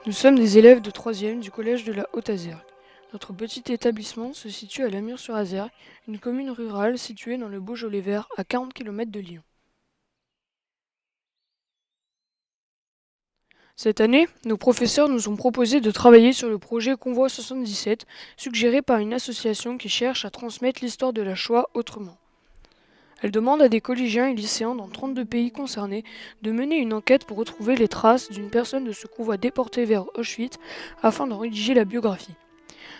Nous sommes des élèves de 3e du collège de la Haute-Azergue. Notre petit établissement se situe à Lamure-sur-Azergue, une commune rurale située dans le Beaujolais vert à 40 km de Lyon. Cette année, nos professeurs nous ont proposé de travailler sur le projet Convoi 77, suggéré par une association qui cherche à transmettre l'histoire de la Shoah autrement. Elle demande à des collégiens et lycéens dans 32 pays concernés de mener une enquête pour retrouver les traces d'une personne de ce convoi déporté vers Auschwitz afin d'en rédiger la biographie.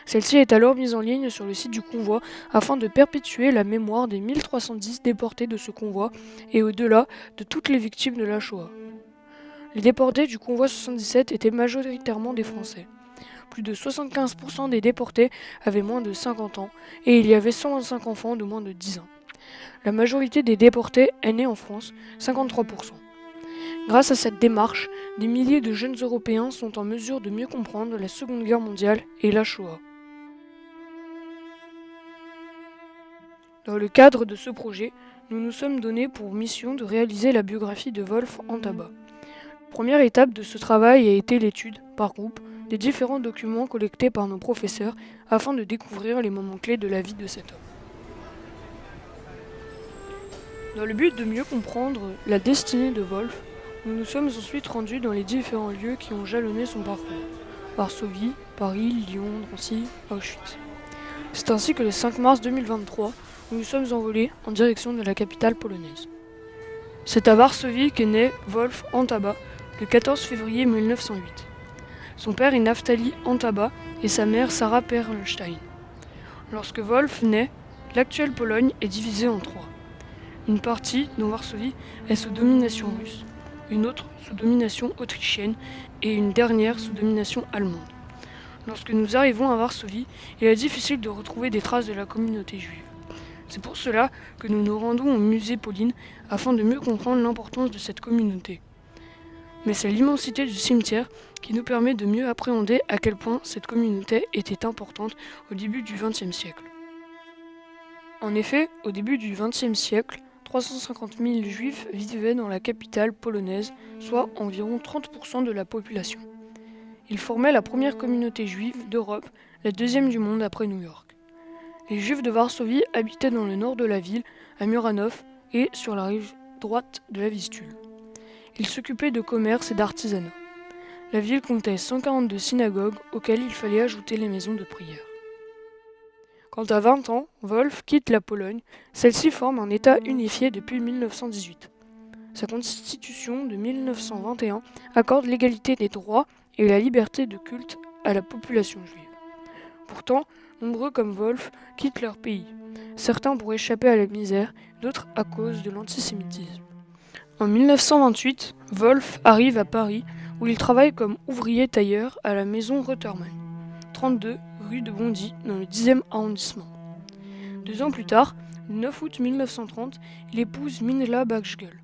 Celle-ci est alors mise en ligne sur le site du convoi afin de perpétuer la mémoire des 1310 déportés de ce convoi et au-delà de toutes les victimes de la Shoah. Les déportés du convoi 77 étaient majoritairement des Français. Plus de 75% des déportés avaient moins de 50 ans et il y avait 125 enfants de moins de 10 ans. La majorité des déportés est née en France, 53%. Grâce à cette démarche, des milliers de jeunes Européens sont en mesure de mieux comprendre la Seconde Guerre mondiale et la Shoah. Dans le cadre de ce projet, nous nous sommes donnés pour mission de réaliser la biographie de Wolf Antaba. La première étape de ce travail a été l'étude, par groupe, des différents documents collectés par nos professeurs afin de découvrir les moments clés de la vie de cet homme. Dans le but de mieux comprendre la destinée de Wolf, nous nous sommes ensuite rendus dans les différents lieux qui ont jalonné son parcours. Varsovie, Paris, Lyon, Nancy, Auschwitz. C'est ainsi que le 5 mars 2023, nous nous sommes envolés en direction de la capitale polonaise. C'est à Varsovie qu'est né Wolf Antaba le 14 février 1908. Son père est Naftali Antaba et sa mère Sarah Perlstein. Lorsque Wolf naît, l'actuelle Pologne est divisée en trois. Une partie, dont Varsovie, est sous domination russe, une autre sous domination autrichienne et une dernière sous domination allemande. Lorsque nous arrivons à Varsovie, il est difficile de retrouver des traces de la communauté juive. C'est pour cela que nous nous rendons au musée Pauline afin de mieux comprendre l'importance de cette communauté. Mais c'est l'immensité du cimetière qui nous permet de mieux appréhender à quel point cette communauté était importante au début du XXe siècle. En effet, au début du XXe siècle, 350 000 juifs vivaient dans la capitale polonaise, soit environ 30% de la population. Ils formaient la première communauté juive d'Europe, la deuxième du monde après New York. Les juifs de Varsovie habitaient dans le nord de la ville, à Muranów et sur la rive droite de la Vistule. Ils s'occupaient de commerce et d'artisanat. La ville comptait 142 synagogues auxquelles il fallait ajouter les maisons de prière. Quand à 20 ans, Wolf quitte la Pologne, celle-ci forme un État unifié depuis 1918. Sa constitution de 1921 accorde l'égalité des droits et la liberté de culte à la population juive. Pourtant, nombreux comme Wolf quittent leur pays, certains pour échapper à la misère, d'autres à cause de l'antisémitisme. En 1928, Wolf arrive à Paris où il travaille comme ouvrier tailleur à la maison Reutermann, 32 rue de Bondy dans le 10e arrondissement. 2 ans plus tard, le 9 août 1930, il épouse Minela Bachgel.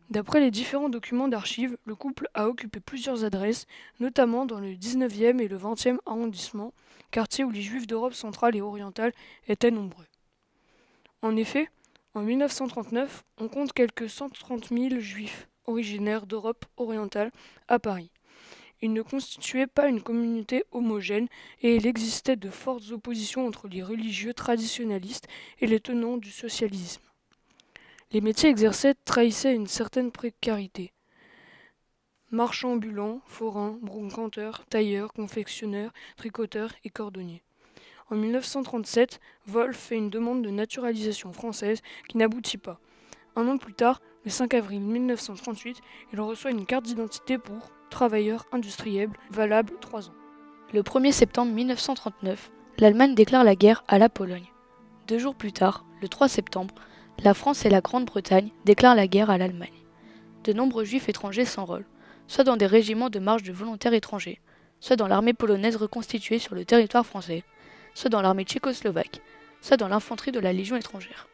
D'après les différents documents d'archives, le couple a occupé plusieurs adresses, notamment dans le 19e et le 20e arrondissement, quartier où les juifs d'Europe centrale et orientale étaient nombreux. En effet, en 1939, on compte quelques 130 000 juifs originaires d'Europe orientale à Paris. Ils ne constituaient pas une communauté homogène et il existait de fortes oppositions entre les religieux traditionalistes et les tenants du socialisme. Les métiers exercés trahissaient une certaine précarité. Marchands ambulants, forains, brocanteurs, tailleurs, confectionneurs, tricoteurs et cordonniers. En 1937, Wolf fait une demande de naturalisation française qui n'aboutit pas. 1 an plus tard, le 5 avril 1938, il reçoit une carte d'identité pour travailleur industriel valable 3 ans. Le 1er septembre 1939, l'Allemagne déclare la guerre à la Pologne. 2 jours plus tard, le 3 septembre, la France et la Grande-Bretagne déclarent la guerre à l'Allemagne. De nombreux juifs étrangers s'enrôlent, soit dans des régiments de marche de volontaires étrangers, soit dans l'armée polonaise reconstituée sur le territoire français, soit dans l'armée tchécoslovaque, soit dans l'infanterie de la Légion étrangère.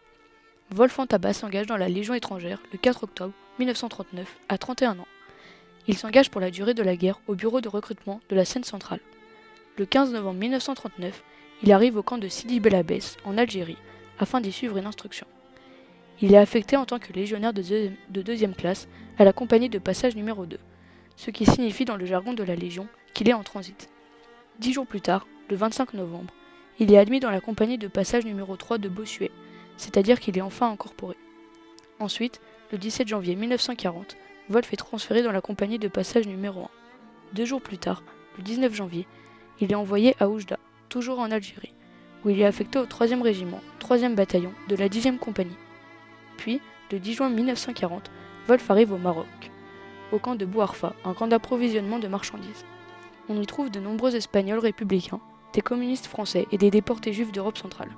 Wolf Antaba s'engage dans la Légion étrangère le 4 octobre 1939 à 31 ans. Il s'engage pour la durée de la guerre au bureau de recrutement de la Seine centrale. Le 15 novembre 1939, il arrive au camp de Sidi Bel Abbès, en Algérie, afin d'y suivre une instruction. Il est affecté en tant que légionnaire de deuxième classe à la compagnie de passage numéro 2. ce qui signifie dans le jargon de la Légion qu'il est en transit. 10 jours plus tard, le 25 novembre, il est admis dans la compagnie de passage numéro 3 de Bossuet, c'est-à-dire qu'il est enfin incorporé. Ensuite, le 17 janvier 1940, Wolf est transféré dans la compagnie de passage numéro 1. 2 jours plus tard, le 19 janvier, il est envoyé à Oujda, toujours en Algérie, où il est affecté au 3e régiment, 3e bataillon de la 10e compagnie. Puis, le 10 juin 1940, Wolf arrive au Maroc, au camp de Bouarfa, un camp d'approvisionnement de marchandises. On y trouve de nombreux Espagnols républicains, des communistes français et des déportés juifs d'Europe centrale.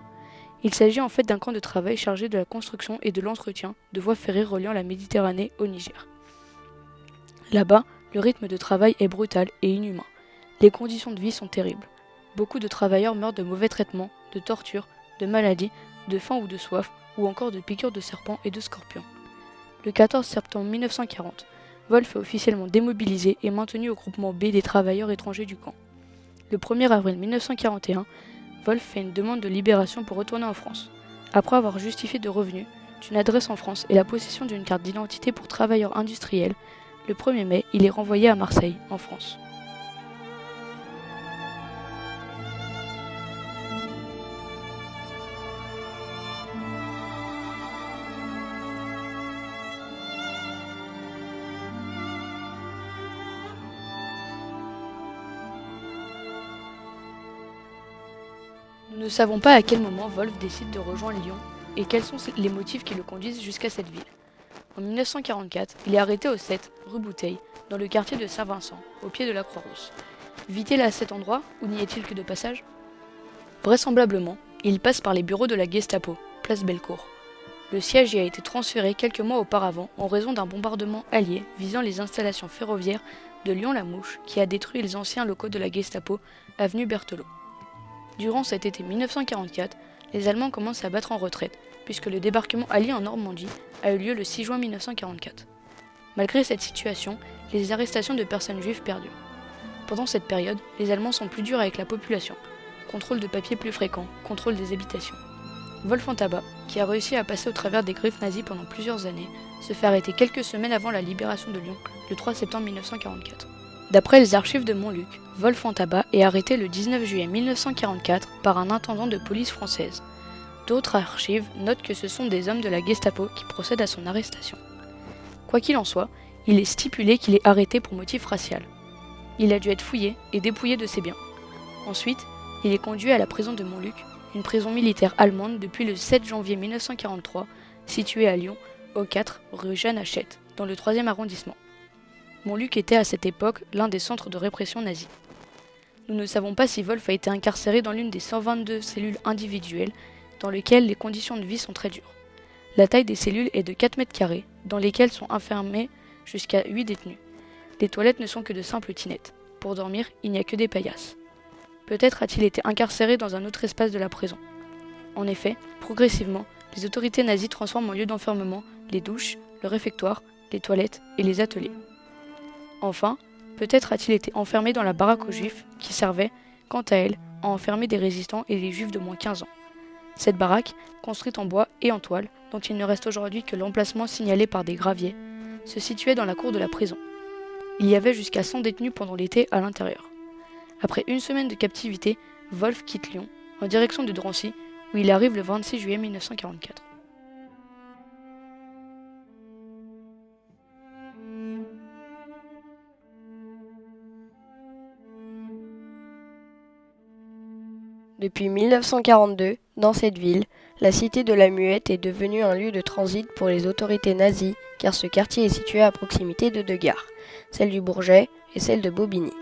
Il s'agit en fait d'un camp de travail chargé de la construction et de l'entretien de voies ferrées reliant la Méditerranée au Niger. Là-bas, le rythme de travail est brutal et inhumain. Les conditions de vie sont terribles. Beaucoup de travailleurs meurent de mauvais traitements, de tortures, de maladies, de faim ou de soif, ou encore de piqûres de serpents et de scorpions. Le 14 septembre 1940, Wolf est officiellement démobilisé et maintenu au groupement B des travailleurs étrangers du camp. Le 1er avril 1941, Wolf fait une demande de libération pour retourner en France. Après avoir justifié de revenus, d'une adresse en France et la possession d'une carte d'identité pour travailleurs industriels, le 1er mai, il est renvoyé à Marseille, en France. Nous ne savons pas à quel moment Wolf décide de rejoindre Lyon et quels sont les motifs qui le conduisent jusqu'à cette ville. En 1944, il est arrêté au 7, rue Bouteille, dans le quartier de Saint-Vincent, au pied de la Croix-Rousse. Vit-il à cet endroit ou n'y est-il que de passage? Vraisemblablement, il passe par les bureaux de la Gestapo, place Bellecour. Le siège y a été transféré quelques mois auparavant en raison d'un bombardement allié visant les installations ferroviaires de Lyon-la-Mouche qui a détruit les anciens locaux de la Gestapo, avenue Berthelot. Durant cet été 1944, les Allemands commencent à battre en retraite, puisque le débarquement allié en Normandie a eu lieu le 6 juin 1944. Malgré cette situation, les arrestations de personnes juives perdurent. Pendant cette période, les Allemands sont plus durs avec la population. Contrôle de papiers plus fréquent, contrôle des habitations. Wolf-en-Tabac, qui a réussi à passer au travers des griffes nazies pendant plusieurs années, se fait arrêter quelques semaines avant la libération de Lyon, le 3 septembre 1944. D'après les archives de Montluc, Wolf-en-Tabac est arrêté le 19 juillet 1944 par un intendant de police française. D'autres archives notent que ce sont des hommes de la Gestapo qui procèdent à son arrestation. Quoi qu'il en soit, il est stipulé qu'il est arrêté pour motif racial. Il a dû être fouillé et dépouillé de ses biens. Ensuite, il est conduit à la prison de Montluc, une prison militaire allemande depuis le 7 janvier 1943, située à Lyon, au 4 rue Jeanne Hachette, dans le 3e arrondissement. Montluc était à cette époque l'un des centres de répression nazie. Nous ne savons pas si Wolf a été incarcéré dans l'une des 122 cellules individuelles, dans lesquelles les conditions de vie sont très dures. La taille des cellules est de 4 mètres carrés, dans lesquelles sont enfermés jusqu'à 8 détenus. Les toilettes ne sont que de simples tinettes. Pour dormir, il n'y a que des paillasses. Peut-être a-t-il été incarcéré dans un autre espace de la prison. En effet, progressivement, les autorités nazies transforment en lieu d'enfermement les douches, le réfectoire, les toilettes et les ateliers. Enfin, peut-être a-t-il été enfermé dans la baraque aux juifs, qui servait, quant à elle, à enfermer des résistants et des juifs de moins 15 ans. Cette baraque, construite en bois et en toile, dont il ne reste aujourd'hui que l'emplacement signalé par des graviers, se situait dans la cour de la prison. Il y avait jusqu'à 100 détenus pendant l'été à l'intérieur. Après une semaine de captivité, Wolf quitte Lyon, en direction de Drancy, où il arrive le 26 juillet 1944. Depuis 1942, dans cette ville, la cité de la Muette est devenue un lieu de transit pour les autorités nazies, car ce quartier est situé à proximité de deux gares, celle du Bourget et celle de Bobigny.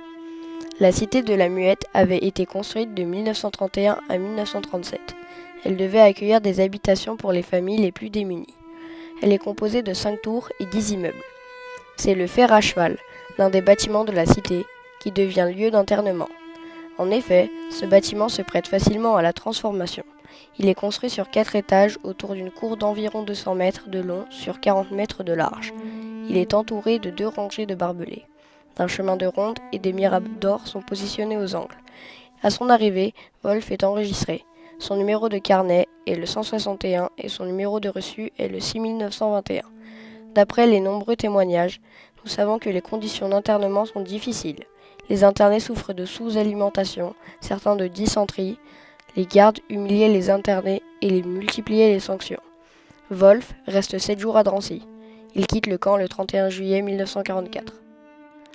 La cité de la Muette avait été construite de 1931 à 1937. Elle devait accueillir des habitations pour les familles les plus démunies. Elle est composée de 5 tours et 10 immeubles. C'est le fer à cheval, l'un des bâtiments de la cité, qui devient lieu d'internement. En effet, ce bâtiment se prête facilement à la transformation. Il est construit sur 4 étages autour d'une cour d'environ 200 mètres de long sur 40 mètres de large. Il est entouré de 2 rangées de barbelés. Un chemin de ronde et des miradors sont positionnés aux angles. À son arrivée, Wolf est enregistré. Son numéro de carnet est le 161 et son numéro de reçu est le 6921. D'après les nombreux témoignages, Nous savons que les conditions d'internement sont difficiles. Les internés souffrent de sous-alimentation, certains de dysenterie. Les gardes humiliaient les internés et les multipliaient les sanctions. Wolf reste 7 jours à Drancy. Il quitte le camp le 31 juillet 1944.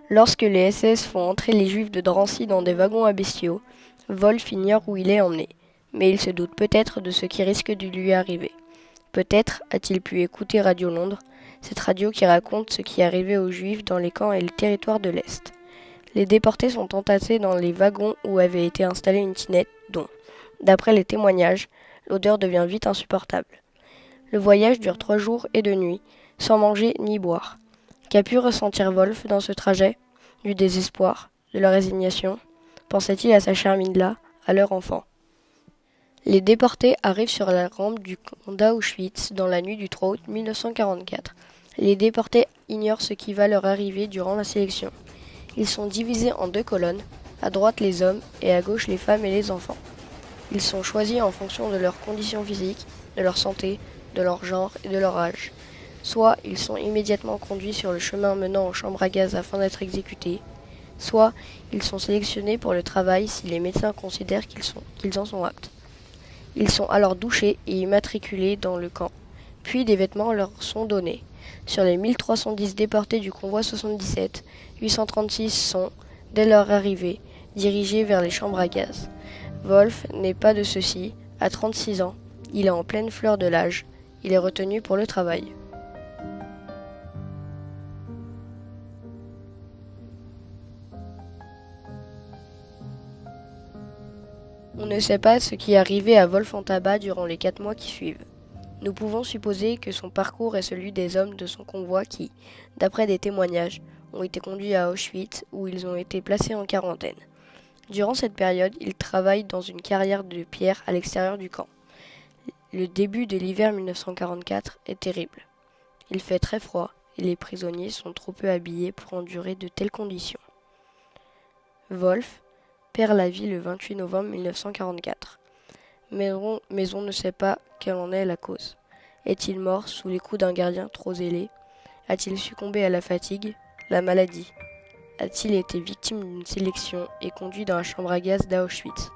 Lorsque les SS font entrer les Juifs de Drancy dans des wagons à bestiaux, Wolf ignore où il est emmené, mais il se doute peut-être de ce qui risque de lui arriver. Peut-être a-t-il pu écouter Radio Londres, cette radio qui raconte ce qui arrivait aux Juifs dans les camps et les territoires de l'Est. Les déportés sont entassés dans les wagons où avait été installée une tinette dont, d'après les témoignages, l'odeur devient vite insupportable. Le voyage dure 3 jours et 2 nuits, sans manger ni boire. Qu'a pu ressentir Wolf dans ce trajet? Du désespoir, de la résignation? Pensait-il à sa chère Mindla, à leur enfant? Les déportés arrivent sur la rampe du camp d'Auschwitz dans la nuit du 3 août 1944. Les déportés ignorent ce qui va leur arriver durant la sélection. Ils sont divisés en 2 colonnes, à droite les hommes et à gauche les femmes et les enfants. Ils sont choisis en fonction de leurs conditions physiques, de leur santé, de leur genre et de leur âge. Soit ils sont immédiatement conduits sur le chemin menant aux chambres à gaz afin d'être exécutés, soit ils sont sélectionnés pour le travail si les médecins considèrent qu'ils en sont aptes. Ils sont alors douchés et immatriculés dans le camp, puis des vêtements leur sont donnés. Sur les 1310 déportés du convoi 77, 836 sont, dès leur arrivée, dirigés vers les chambres à gaz. Wolf n'est pas de ceux-ci. À 36 ans, il est en pleine fleur de l'âge. Il est retenu pour le travail. On ne sait pas ce qui est arrivé à Wolf en tabac durant les 4 mois qui suivent. Nous pouvons supposer que son parcours est celui des hommes de son convoi qui, d'après des témoignages, ont été conduits à Auschwitz où ils ont été placés en quarantaine. Durant cette période, il travaille dans une carrière de pierre à l'extérieur du camp. Le début de l'hiver 1944 est terrible. Il fait très froid et les prisonniers sont trop peu habillés pour endurer de telles conditions. Wolf perd la vie le 28 novembre 1944. Mais on ne sait pas quelle en est la cause. Est-il mort sous les coups d'un gardien trop zélé? A-t-il succombé à la fatigue, la maladie? A-t-il été victime d'une sélection et conduit dans la chambre à gaz d'Auschwitz?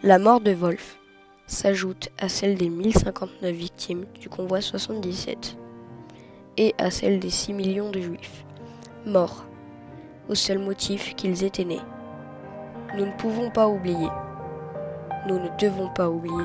La mort de Wolf s'ajoute à celle des 1059 victimes du convoi 77 et à celle des 6 millions de Juifs morts au seul motif qu'ils étaient nés. Nous ne pouvons pas oublier. Nous ne devons pas oublier.